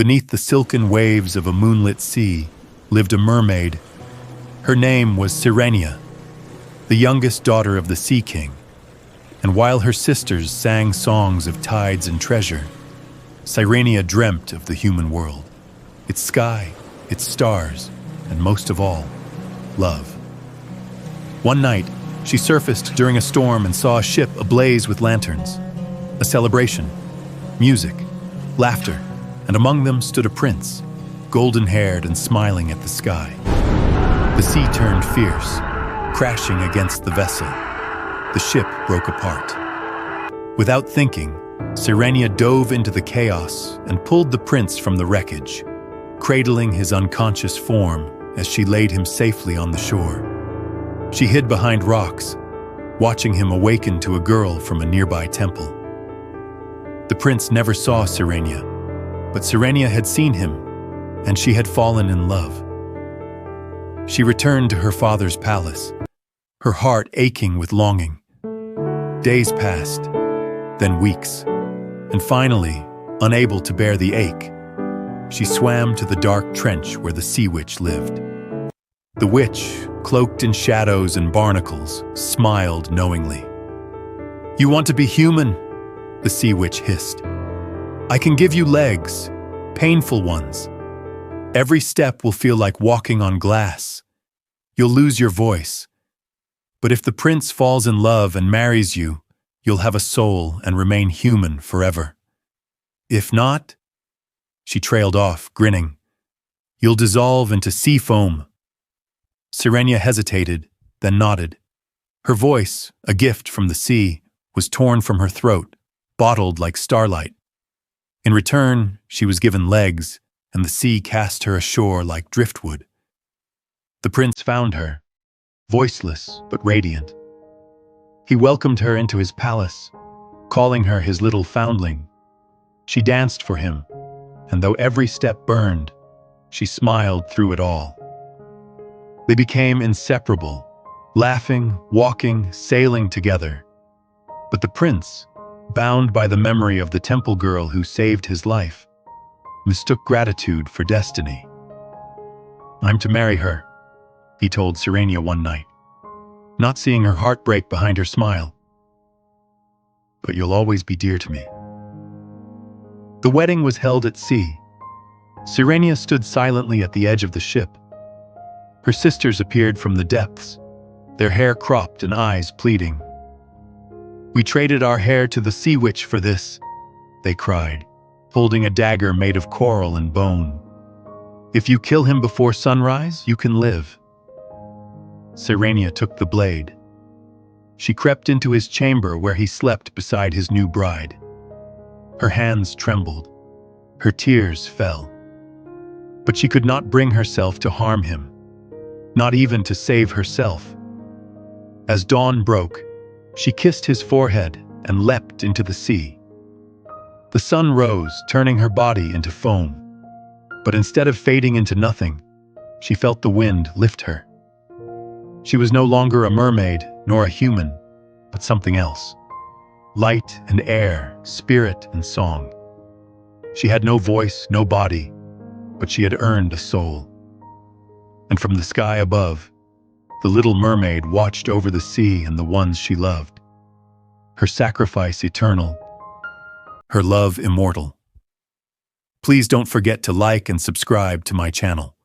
Beneath the silken waves of a moonlit sea lived a mermaid. Her name was Sirenia, the youngest daughter of the Sea King. And while her sisters sang songs of tides and treasure, Sirenia dreamt of the human world, its sky, its stars, and most of all, love. One night, she surfaced during a storm and saw a ship ablaze with lanterns. A celebration, music, laughter, and among them stood a prince, golden-haired and smiling at the sky. The sea turned fierce, crashing against the vessel. The ship broke apart. Without thinking, Sirenia dove into the chaos and pulled the prince from the wreckage, cradling his unconscious form as she laid him safely on the shore. She hid behind rocks, watching him awaken to a girl from a nearby temple. The prince never saw Sirenia, but Sirenia had seen him, and she had fallen in love. She returned to her father's palace, her heart aching with longing. Days passed, then weeks, and finally, unable to bear the ache, she swam to the dark trench where the sea witch lived. The witch, cloaked in shadows and barnacles, smiled knowingly. "You want to be human?" the sea witch hissed. "I can give you legs, painful ones. Every step will feel like walking on glass. You'll lose your voice. But if the prince falls in love and marries you, you'll have a soul and remain human forever. If not," she trailed off, grinning, "you'll dissolve into sea foam." Sirenia hesitated, then nodded. Her voice, a gift from the sea, was torn from her throat, bottled like starlight. In return, she was given legs, and the sea cast her ashore like driftwood. The prince found her, voiceless but radiant. He welcomed her into his palace, calling her his little foundling. She danced for him, and though every step burned, she smiled through it all. They became inseparable, laughing, walking, sailing together. But the prince, bound by the memory of the temple girl who saved his life, mistook gratitude for destiny. "I'm to marry her," he told Sirenia one night, not seeing her heart break behind her smile. "But you'll always be dear to me." The wedding was held at sea. Sirenia stood silently at the edge of the ship. Her sisters appeared from the depths, their hair cropped and eyes pleading. "We traded our hair to the sea witch for this," they cried, holding a dagger made of coral and bone. "If you kill him before sunrise, you can live." Sirenia took the blade. She crept into his chamber where he slept beside his new bride. Her hands trembled. Her tears fell. But she could not bring herself to harm him, not even to save herself. As dawn broke, she kissed his forehead and leapt into the sea. The sun rose, turning her body into foam. But instead of fading into nothing, she felt the wind lift her. She was no longer a mermaid, nor a human, but something else. Light and air, spirit and song. She had no voice, no body, but she had earned a soul. And from the sky above, the Little Mermaid watched over the sea and the ones she loved. Her sacrifice eternal, her love immortal. Please don't forget to like and subscribe to my channel.